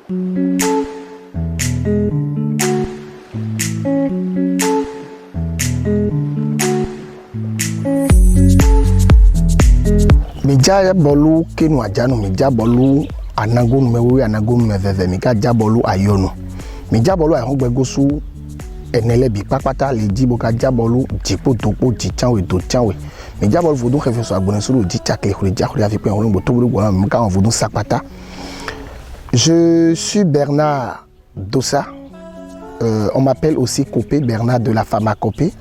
Mija bolu kenu ajanu mija bolu anagonu mewe anagonu meveve mika jabolu ayono mija bolu ayongbegosu enele bi papata le dibo ka jabolu jipo topo jichanwe do chanwe mija bolu vodun refeso agbone suru di chakle khuri jakhuri afipe on bo toburu gbo mka on vodun sapata. Je suis Bernard Dossa. On m'appelle aussi Copé, Bernard de la Pharmacopée,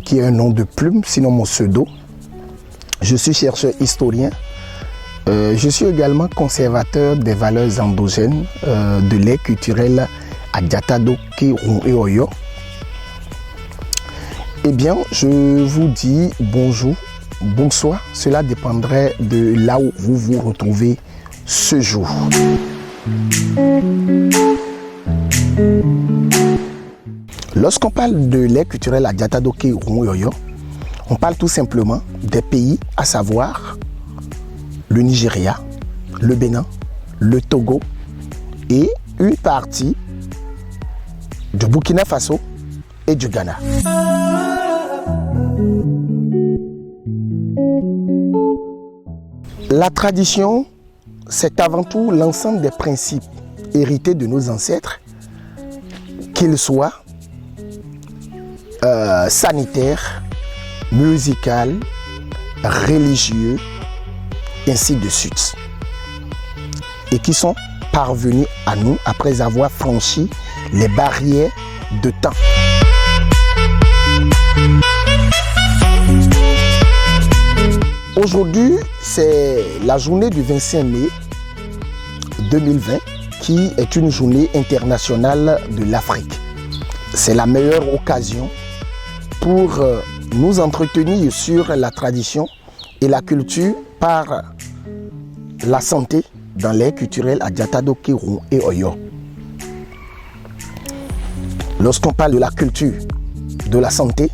qui est un nom de plume, sinon mon pseudo. Je suis chercheur historien. Je suis également conservateur des valeurs endogènes de l'ère culturelle Adjata Doké et Oyo. Eh bien, je vous dis bonjour, bonsoir. Cela dépendrait de là où vous vous retrouvez ce jour. Lorsqu'on parle de l'ère culturelle Adjata Doké et Oyo, on parle tout simplement des pays, à savoir le Nigeria, le Bénin, le Togo et une partie du Burkina Faso et du Ghana. La tradition, c'est avant tout l'ensemble des principes hérités de nos ancêtres, qu'ils soient sanitaires, musical, religieux, ainsi de suite. Et qui sont parvenus à nous après avoir franchi les barrières de temps. Aujourd'hui, c'est la journée du 25 mai 2020 qui est une journée internationale de l'Afrique. C'est la meilleure occasion pour nous entretenir sur la tradition et la culture par la santé dans l'ère culturelle Adjata Doké et Oyo. Lorsqu'on parle de la culture, de la santé,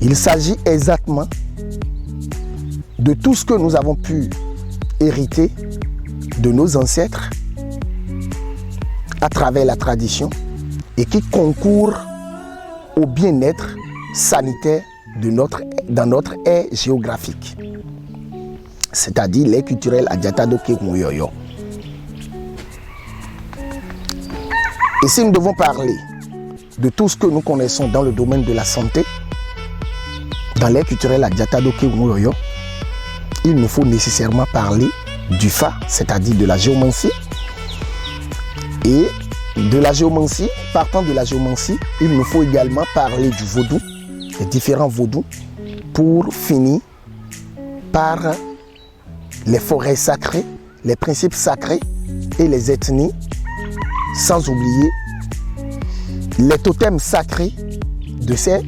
il s'agit exactement de tout ce que nous avons pu hériter de nos ancêtres à travers la tradition et qui concourt au bien-être sanitaire dans notre ère géographique, c'est-à-dire l'ère culturelle Adjata Doké Oyo. Et si nous devons parler de tout ce que nous connaissons dans le domaine de la santé, dans l'ère culturelle Adjata Doké Oyo, il nous faut nécessairement parler du Fa, c'est-à-dire de la géomancie. Et de la géomancie, partant de la géomancie, il nous faut également parler du vaudou, les différents vaudous, pour finir par les forêts sacrées, les principes sacrés et les ethnies, sans oublier les totems sacrés de ces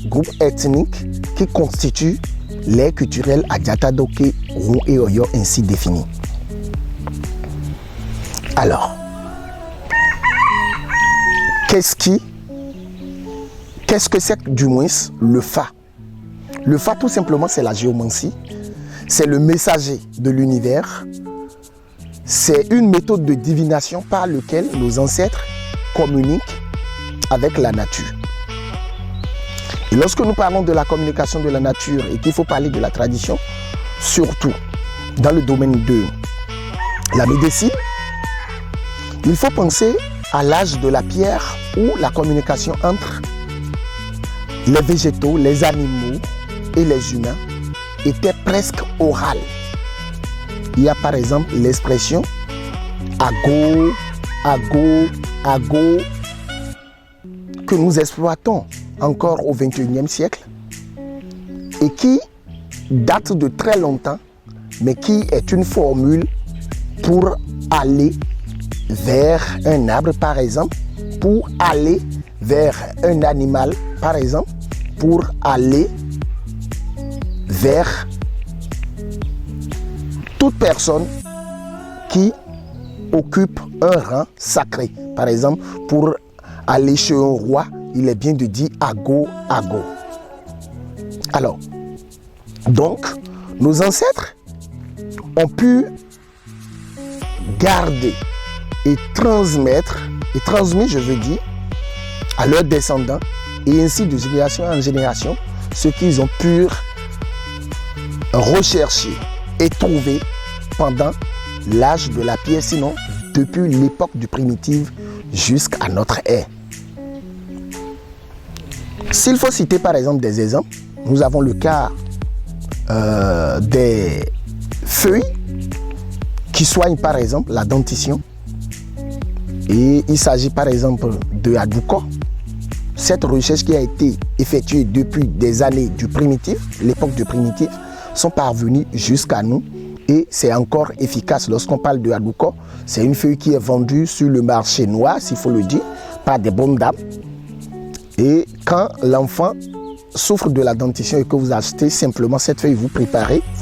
groupes ethniques qui constituent l'ère culturelle Adjata Doké et Oyo ainsi définie. Alors, qu'est-ce que c'est du moins le Fa? Le Fa, tout simplement, c'est la géomancie. C'est le messager de l'univers. C'est une méthode de divination par laquelle nos ancêtres communiquent avec la nature. Et lorsque nous parlons de la communication de la nature et qu'il faut parler de la tradition, surtout dans le domaine de la médecine, il faut penser à l'âge de la pierre où la communication entre les végétaux, les animaux et les humains était presque orale. Il y a par exemple l'expression ago, ago, ago que nous exploitons encore au XXIe siècle et qui date de très longtemps, mais qui est une formule pour aller vers un arbre par exemple, pour aller vers un animal par exemple, pour aller vers toute personne qui occupe un rang sacré. Par exemple, pour aller chez un roi, il est bien de dire ago, ago. Alors, donc, nos ancêtres ont pu garder et transmis, je veux dire, à leurs descendants, et ainsi de génération en génération, ce qu'ils ont pu rechercher et trouver pendant l'âge de la pierre, sinon depuis l'époque du primitif jusqu'à notre ère. S'il faut citer par exemple des exemples, nous avons le cas des feuilles qui soignent par exemple la dentition. Et il s'agit par exemple de Hadouka. Cette recherche qui a été effectuée depuis des années du primitif, l'époque du primitif, sont parvenues jusqu'à nous. Et c'est encore efficace. Lorsqu'on parle de Hadouka, c'est une feuille qui est vendue sur le marché noir, s'il faut le dire, par des bonnes dames. Et quand l'enfant souffre de la dentition et que vous achetez simplement cette feuille, vous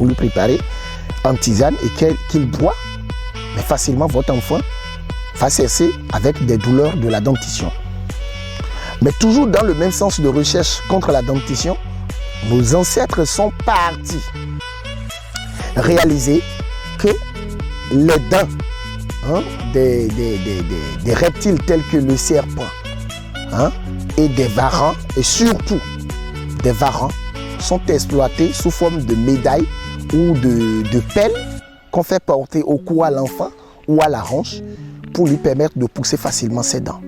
lui préparez en tisane et qu'il boit, mais facilement votre enfant va cesser avec des douleurs de la dentition. Mais toujours dans le même sens de recherche contre la dentition, nos ancêtres sont partis réaliser que les dents des reptiles tels que le serpent et des varans, et surtout des varans, sont exploités sous forme de médailles ou de pelles qu'on fait porter au cou à l'enfant ou à la hanche pour lui permettre de pousser facilement ses dents.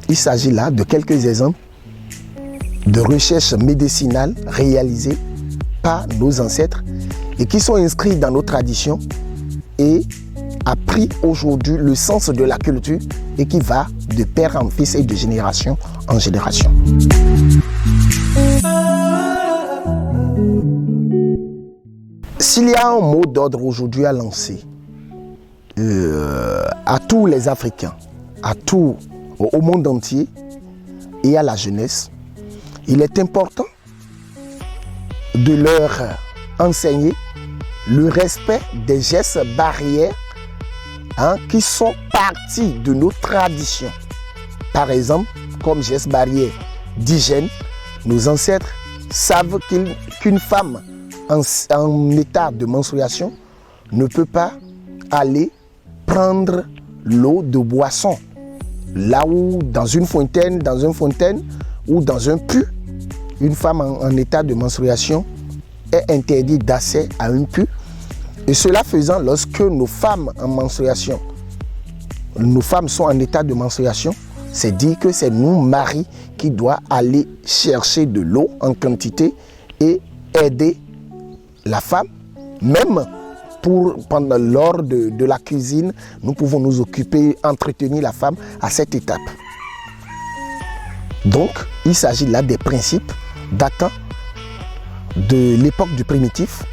Il s'agit là de quelques exemples de recherches médicinales réalisées par nos ancêtres et qui sont inscrits dans nos traditions et a pris aujourd'hui le sens de la culture et qui va de père en fils et de génération en génération. S'il y a un mot d'ordre aujourd'hui à lancer à tous les Africains, au monde entier et à la jeunesse, il est important de leur enseigner le respect des gestes barrières qui sont partie de nos traditions. Par exemple, comme geste barrière d'hygiène, nos ancêtres savent qu'une femme en état de menstruation ne peut pas aller prendre l'eau de boisson. Là où dans une fontaine ou dans un puits, une femme en état de menstruation est interdite d'accès à un puits. Et cela faisant, lorsque nos femmes sont en état de menstruation, c'est dire que c'est nous, maris, qui doit aller chercher de l'eau en quantité et aider la femme. Même lors de la cuisine, nous pouvons nous occuper, entretenir la femme à cette étape. Donc, il s'agit là des principes datant de l'époque du primitif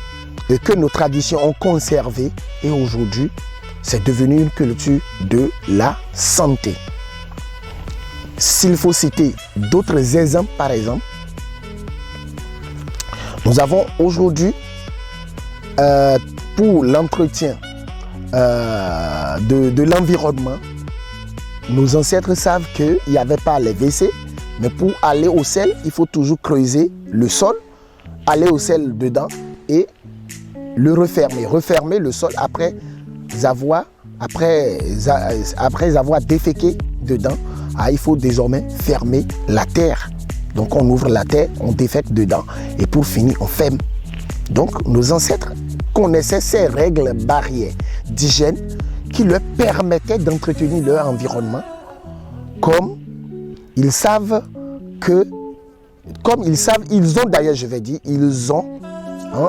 et que nos traditions ont conservé, et aujourd'hui, c'est devenu une culture de la santé. S'il faut citer d'autres exemples, par exemple, nous avons aujourd'hui, pour l'entretien de l'environnement, nos ancêtres savent qu'il n'y avait pas les WC, mais pour aller au sel, il faut toujours creuser le sol, aller au sel dedans et le refermer le sol après avoir déféqué dedans. Il faut désormais fermer la terre. Donc on ouvre la terre, on défèque dedans et pour finir on ferme. Donc nos ancêtres connaissaient ces règles barrières d'hygiène qui leur permettaient d'entretenir leur environnement ils ont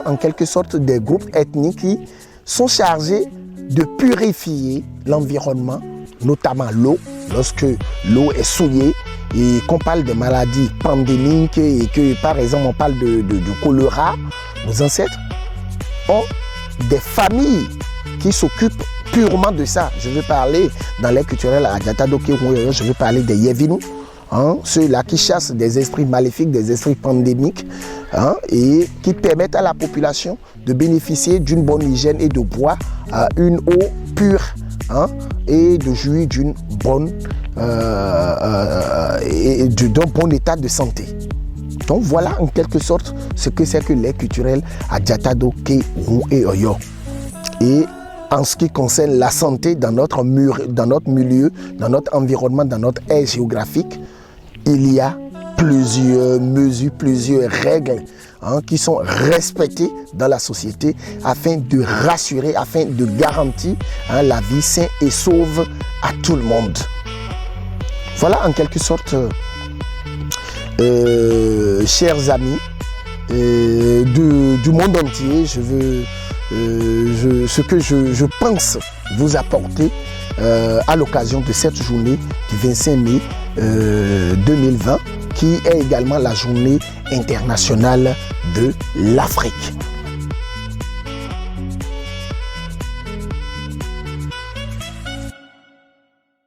en quelque sorte des groupes ethniques qui sont chargés de purifier l'environnement, notamment l'eau, lorsque l'eau est souillée et qu'on parle de maladies pandémiques et que par exemple on parle de choléra. Nos ancêtres ont des familles qui s'occupent purement de ça. Je veux parler dans l'air culturel à Adjata-Doké, je veux parler des Yévinou, ceux-là qui chassent des esprits maléfiques, des esprits pandémiques, et qui permettent à la population de bénéficier d'une bonne hygiène et de boire une eau pure et de jouir d'un bon état de santé. Donc voilà en quelque sorte ce que c'est que l'air culturel à Adjata-Doké et Oyo. Et en ce qui concerne la santé dans notre milieu, dans notre environnement, dans notre aire géographique, il y a plusieurs mesures, plusieurs règles qui sont respectées dans la société afin de rassurer, afin de garantir la vie saine et sauve à tout le monde. Voilà en quelque sorte, chers amis du monde entier, ce que je pense vous apporter à l'occasion de cette journée du 25 mai 2020, qui est également la journée internationale de l'Afrique.